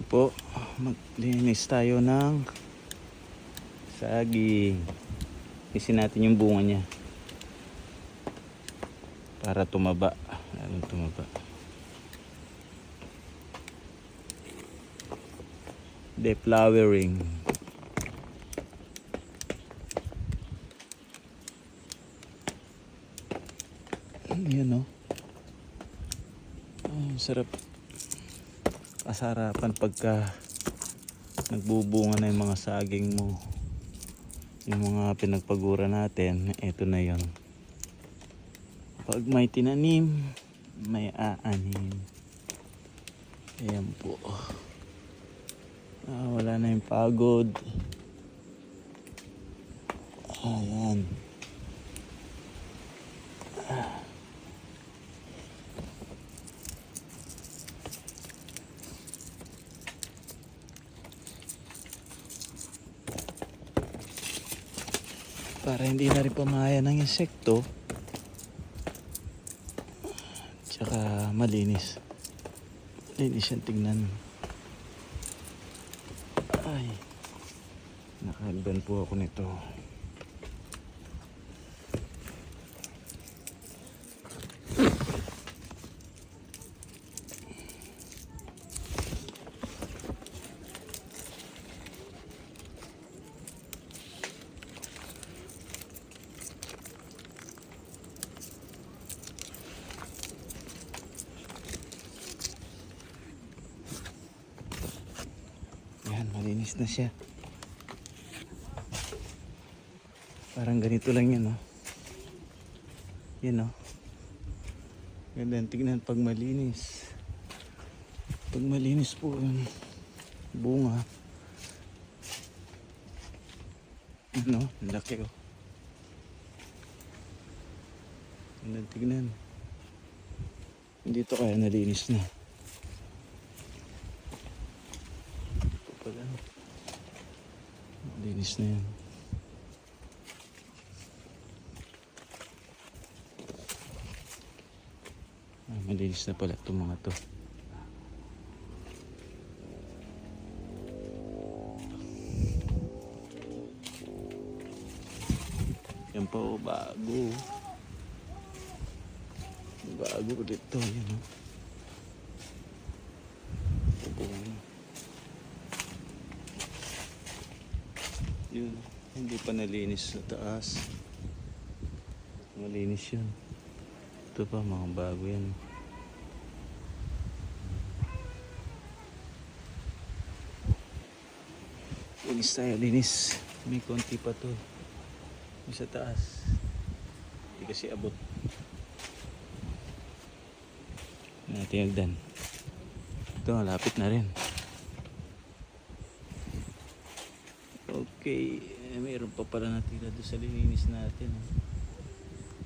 po, maglinis tayo ng saging. Isin natin yung bunga niya para tumaba, lalong tumaba. Deflowering. Yan o. Sarap kasarapan pagka nagbubunga na yung mga saging mo, yung mga pinagpagura natin. Ito na yon. Pag may tinanim, may aanim. Ayan po. Wala na yung pagod. Ayan. Para hindi na rin pamahaya ng insekto, tsaka malinis yung tignan. Ay, nakaliban po ako nito. Yan, malinis na siya. Parang ganito lang yan, oh. Yan, oh. Ganda, tignan pag malinis. Pag malinis po yung bunga. Ano, laki, oh. Ganda, tignan. Hindi to kaya nalinis na. Linis na yan. Malinis na pala itong mga to. Yan pa, oh, bago. Bago ulit to. Yan, oh. Yun, hindi pa nalinis sa taas. Malinis yun. Ito pa, mga bago yan. Linis tayo, linis. May konti pa to. Yung sa taas. Hindi kasi abot. Natin agdan. Ito, malapit na rin. Okay, mayroon pa pala natira doon sa lininis natin.